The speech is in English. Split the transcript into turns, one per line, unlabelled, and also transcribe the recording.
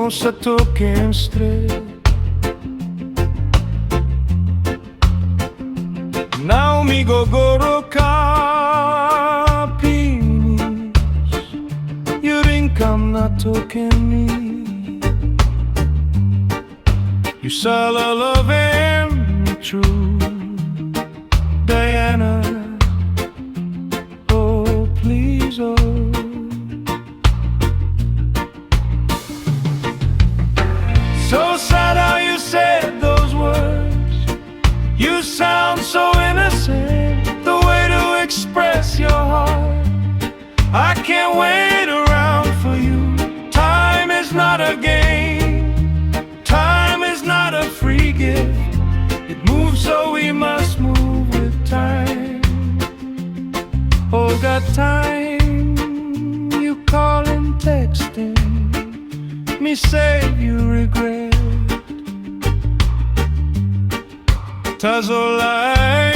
não se toquem stress. Não me gogoro kapinis, you rinkam na tokeni. You sell a loving true, Diana. Oh please, oh. So sad how you said those words. You sound so innocent, the way to express your heart. I can't wait around for you. Time is not a game, time is not a free gift. It moves so we must move with time. Oh, got time, you calling, texting me, save you regret. Tazo life